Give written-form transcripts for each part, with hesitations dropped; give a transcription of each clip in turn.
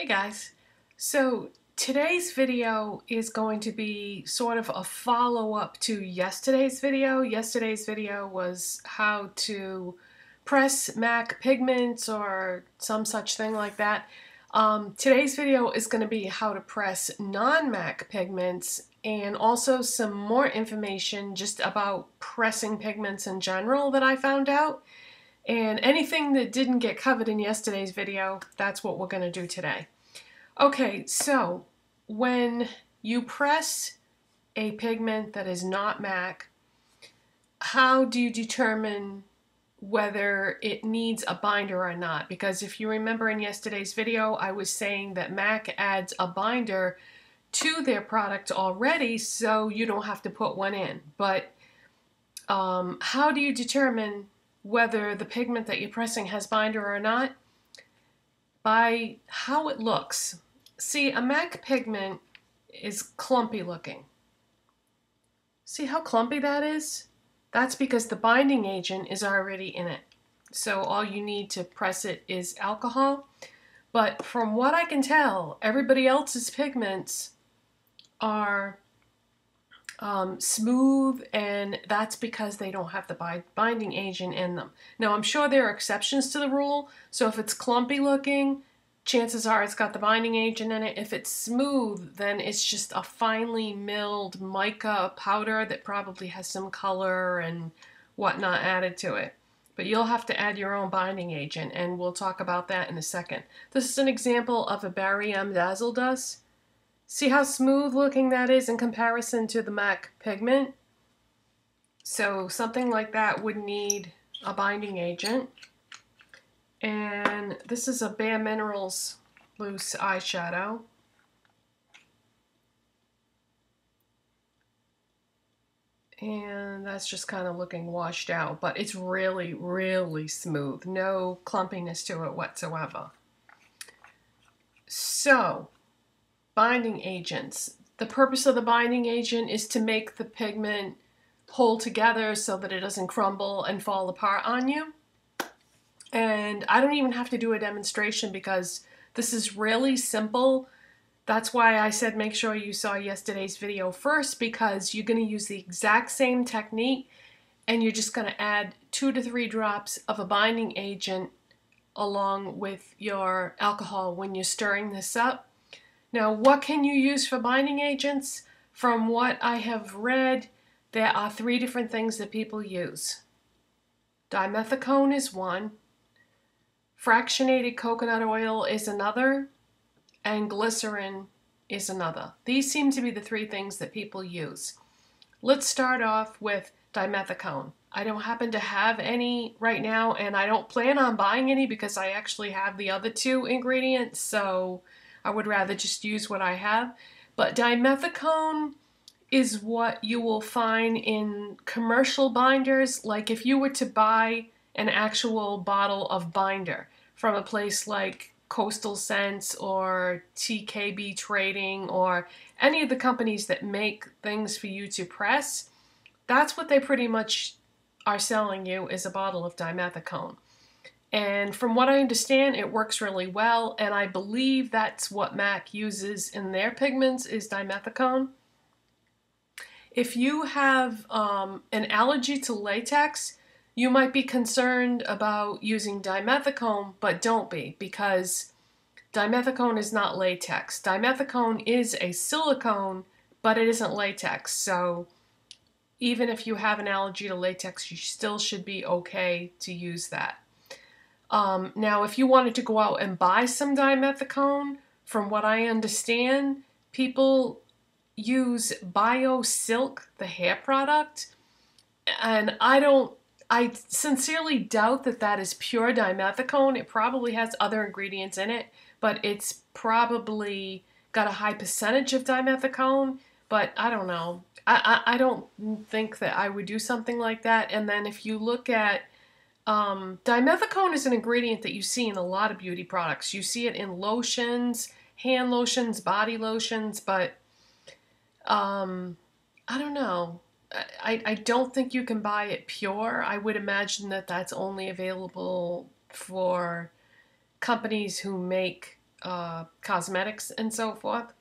Hey guys, so today's video is going to be sort of a follow-up to yesterday's video. Yesterday's video was how to press MAC pigments or some such thing like that. Today's video is going to be how to press non-MAC pigments and also some more information just about pressing pigments in general that I found out. And anything that didn't get covered in yesterday's video, that's what we're going to do today. Okay, so when you press a pigment that is not MAC, how do you determine whether it needs a binder or not? Because if you remember in yesterday's video, I was saying that MAC adds a binder to their product already, so you don't have to put one in. But how do you determine whether the pigment that you're pressing has binder or not? By how it looks. See, a MAC pigment is clumpy looking. See how clumpy that is? That's because the binding agent is already in it. So all you need to press it is alcohol. But from what I can tell, everybody else's pigments are smooth, and that's because they don't have the binding agent in them. Now, I'm sure there are exceptions to the rule, so if it's clumpy looking, chances are it's got the binding agent in it. If it's smooth, then it's just a finely milled mica powder that probably has some color and whatnot added to it. But you'll have to add your own binding agent, and we'll talk about that in a second. This is an example of a Barry M Dazzle Dust. See how smooth looking that is in comparison to the MAC pigment? So something like that would need a binding agent. And this is a Bare Minerals loose eyeshadow. And that's just kind of looking washed out, but it's really, really smooth. No clumpiness to it whatsoever. So, binding agents. The purpose of the binding agent is to make the pigment hold together so that it doesn't crumble and fall apart on you. And I don't even have to do a demonstration because this is really simple. That's why I said make sure you saw yesterday's video first, because you're going to use the exact same technique and you're just going to add 2 to 3 drops of a binding agent along with your alcohol when you're stirring this up. Now, what can you use for binding agents? From what I have read, there are 3 different things that people use. Dimethicone is one, fractionated coconut oil is another, and glycerin is another. These seem to be the 3 things that people use. Let's start off with dimethicone. I don't happen to have any right now, and I don't plan on buying any because I actually have the other 2 ingredients, so I would rather just use what I have. But dimethicone is what you will find in commercial binders. Like if you were to buy an actual bottle of binder from a place like Coastal Scents or TKB Trading or any of the companies that make things for you to press, that's what they pretty much are selling you, is a bottle of dimethicone. And from what I understand, it works really well, and I believe that's what MAC uses in their pigments, is dimethicone. If you have an allergy to latex, you might be concerned about using dimethicone, but don't be, because dimethicone is not latex. Dimethicone is a silicone, but it isn't latex, so even if you have an allergy to latex, you still should be okay to use that. Now, if you wanted to go out and buy some dimethicone, from what I understand, people use Bio Silk, the hair product, and I sincerely doubt that that is pure dimethicone. It probably has other ingredients in it, but it's probably got a high percentage of dimethicone, but I don't know. I don't think that I would do something like that. And then if you look at dimethicone is an ingredient that you see in a lot of beauty products. You see it in lotions, hand lotions, body lotions, but I don't know. I don't think you can buy it pure. I would imagine that that's only available for companies who make Cosmetics and so forth.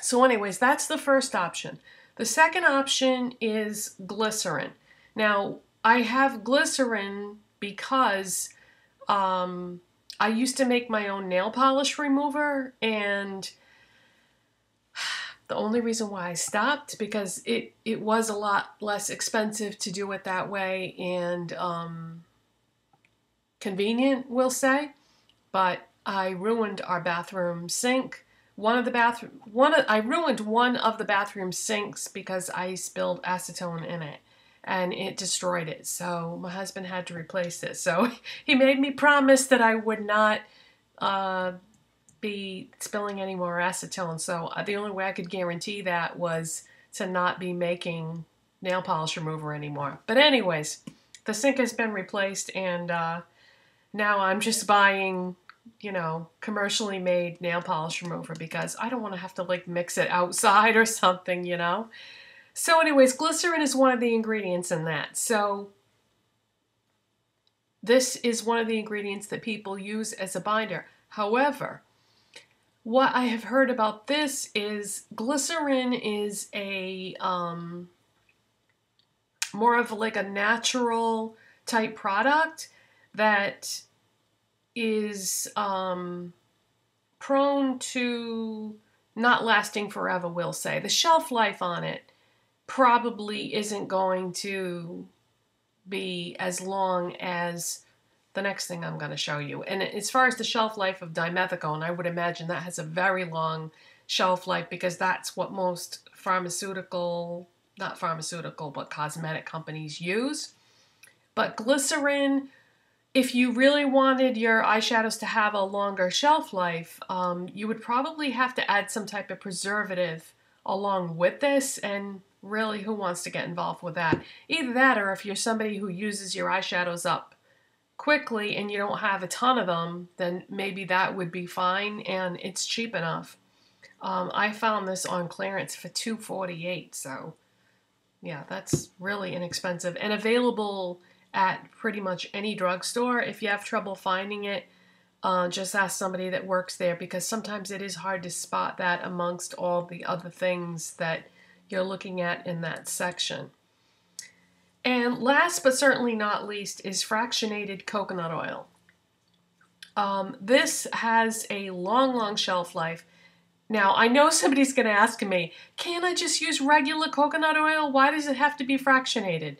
So anyways, that's the first option. The second option is glycerin. Now, I have glycerin because I used to make my own nail polish remover, and the only reason why I stopped because it was a lot less expensive to do it that way and convenient, we'll say. But I ruined our bathroom sink. I ruined one of the bathroom sinks because I spilled acetone in it, and it destroyed it. So my husband had to replace it. So he made me promise that I would not be spilling any more acetone. So the only way I could guarantee that was to not be making nail polish remover anymore. But anyways, the sink has been replaced, and now I'm just buying, you know, commercially made nail polish remover because I don't want to have to like mix it outside or something, you know. So anyways, glycerin is one of the ingredients in that. So this is one of the ingredients that people use as a binder. However, what I have heard about this is glycerin is a more of like a natural type product that is prone to not lasting forever, we'll say. The shelf life on it probably isn't going to be as long as the next thing I'm going to show you. And as far as the shelf life of dimethicone, I would imagine that has a very long shelf life because that's what most not pharmaceutical, but cosmetic companies use. But glycerin, if you really wanted your eyeshadows to have a longer shelf life, you would probably have to add some type of preservative along with this, and really, who wants to get involved with that? Either that, or if you're somebody who uses your eyeshadows up quickly and you don't have a ton of them, then maybe that would be fine, and it's cheap enough. I found this on clearance for $2.48, so yeah, that's really inexpensive and available at pretty much any drugstore. If you have trouble finding it, just ask somebody that works there, because sometimes it is hard to spot that amongst all the other things that you're looking at in that section. And last but certainly not least is fractionated coconut oil. This has a long shelf life. Now, I know somebody's going to ask me, can't I just use regular coconut oil? Why does it have to be fractionated?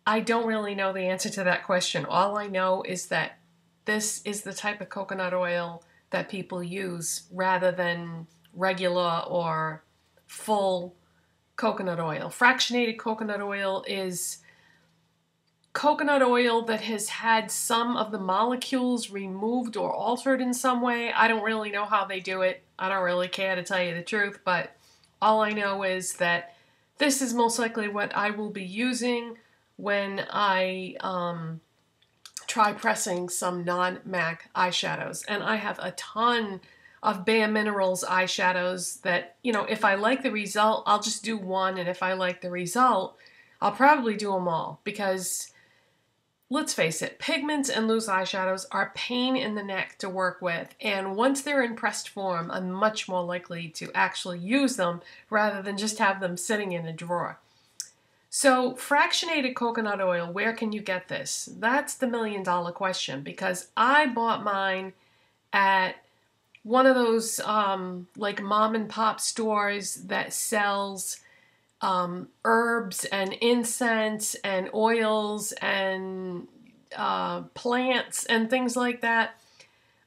I don't really know the answer to that question. All I know is that this is the type of coconut oil that people use rather than regular or full coconut oil. Fractionated coconut oil is coconut oil that has had some of the molecules removed or altered in some way. I don't really know how they do it. I don't really care, to tell you the truth, but all I know is that this is most likely what I will be using when I try pressing some non-MAC eyeshadows. And I have a ton of Bare Minerals eyeshadows that, you know, if I like the result, I'll just do one, and if I like the result, I'll probably do them all, because let's face it, pigments and loose eyeshadows are a pain in the neck to work with, and once they're in pressed form, I'm much more likely to actually use them rather than just have them sitting in a drawer. So fractionated coconut oil, where can you get this? That's the million-dollar question, because I bought mine at one of those like mom and pop stores that sells herbs and incense and oils and plants and things like that.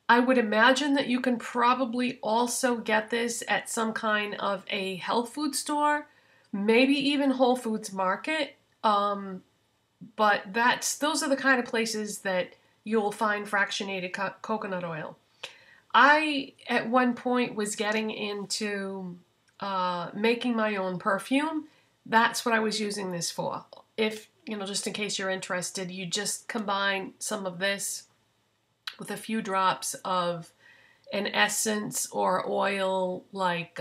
I would imagine that you can probably also get this at some kind of a health food store, maybe even Whole Foods Market. But those are the kind of places that you'll find fractionated coconut oil. I, at one point, was getting into making my own perfume. That's what I was using this for. If, you know, just in case you're interested, you just combine some of this with a few drops of an essence or oil like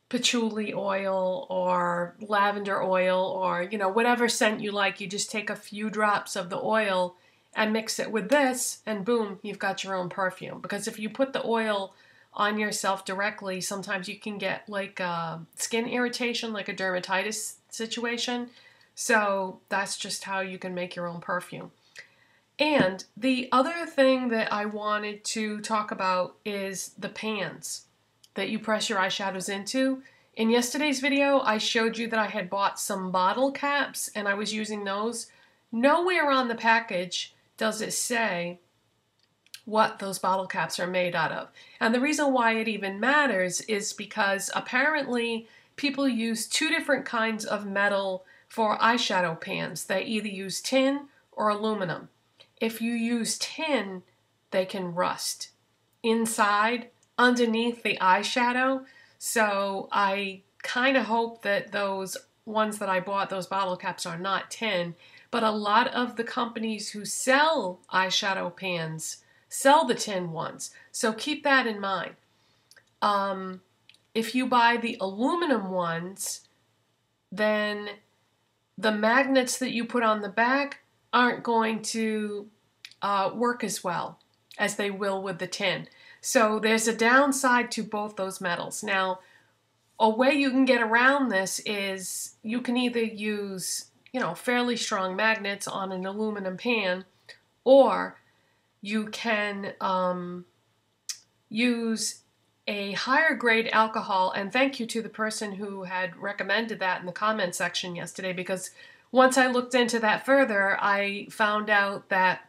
patchouli oil or lavender oil, or, you know, whatever scent you like. You just take a few drops of the oil and mix it with this, and boom, you've got your own perfume. Because if you put the oil on yourself directly, sometimes you can get like skin irritation, like a dermatitis situation. So that's just how you can make your own perfume. And the other thing that I wanted to talk about is the pans that you press your eyeshadows into. In yesterday's video, I showed you that I had bought some bottle caps and I was using those. Nowhere on the package does it say what those bottle caps are made out of. And the reason why it even matters is because apparently people use two different kinds of metal for eyeshadow pans. They either use tin or aluminum. If you use tin, they can rust inside, underneath the eyeshadow. So I kind of hope that those ones that I bought, those bottle caps, are not tin. But a lot of the companies who sell eyeshadow pans sell the tin ones. So keep that in mind. If you buy the aluminum ones, then the magnets that you put on the back aren't going to work as well as they will with the tin. So there's a downside to both those metals. Now, a way you can get around this is you can either use, fairly strong magnets on an aluminum pan, or you can use a higher grade alcohol. And thank you to the person who had recommended that in the comment section yesterday, because once I looked into that further, I found out that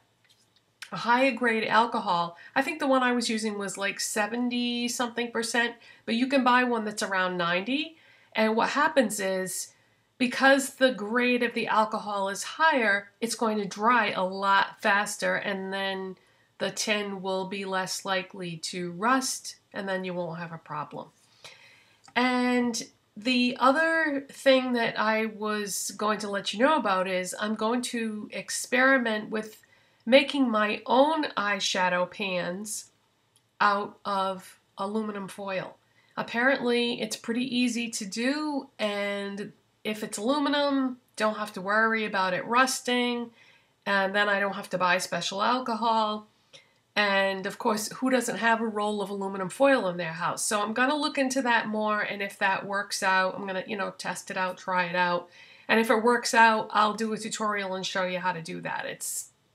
a higher grade alcohol, I think the one I was using was like 70 something %, but you can buy one that's around 90. And what happens is, because the grade of the alcohol is higher, it's going to dry a lot faster, and then the tin will be less likely to rust, and then you won't have a problem. And the other thing that I was going to let you know about is I'm going to experiment with making my own eyeshadow pans out of aluminum foil. Apparently it's pretty easy to do, and if it's aluminum, don't have to worry about it rusting, and then I don't have to buy special alcohol. And of course, who doesn't have a roll of aluminum foil in their house? So I'm going to look into that more, and if that works out, I'm going to, test it out, try it out. And if it works out, I'll do a tutorial and show you how to do that. It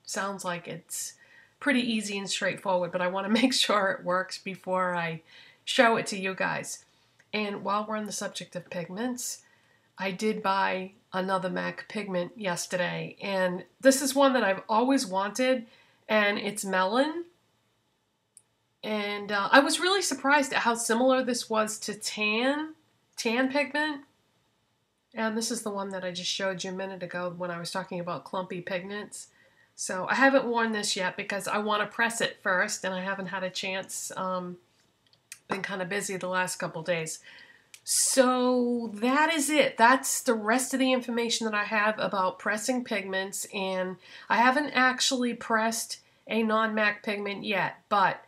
sounds like it's pretty easy and straightforward, but I want to make sure it works before I show it to you guys. And while we're on the subject of pigments, I did buy another MAC pigment yesterday, and this is one that I've always wanted, and it's Melon. And I was really surprised at how similar this was to tan pigment. And this is the one that I just showed you a minute ago when I was talking about clumpy pigments. So I haven't worn this yet because I want to press it first, and I haven't had a chance. Been kind of busy the last couple days. So that is it. That's the rest of the information that I have about pressing pigments, and I haven't actually pressed a non-MAC pigment yet, but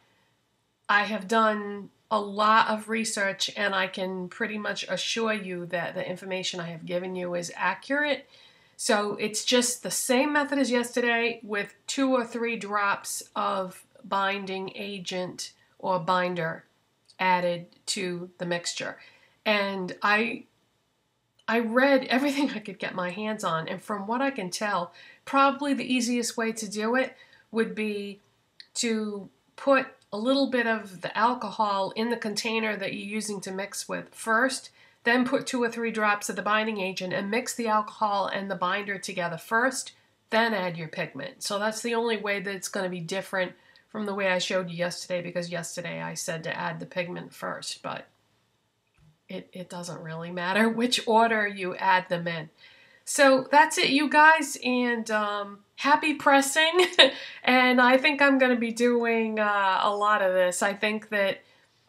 I have done a lot of research, and I can pretty much assure you that the information I have given you is accurate. So it's just the same method as yesterday with 2 or 3 drops of binding agent or binder added to the mixture. And I read everything I could get my hands on, and from what I can tell, probably the easiest way to do it would be to put a little bit of the alcohol in the container that you're using to mix with first, then put 2 or 3 drops of the binding agent and mix the alcohol and the binder together first, then add your pigment. So that's the only way that it's going to be different from the way I showed you yesterday, because yesterday I said to add the pigment first, but it doesn't really matter which order you add them in. So that's it, you guys, and happy pressing. And I think I'm going to be doing a lot of this. I think that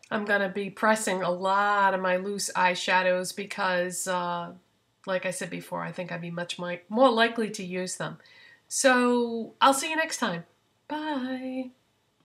I'm going to be pressing a lot of my loose eyeshadows because, like I said before, I think I'd be much more likely to use them. So I'll see you next time. Bye.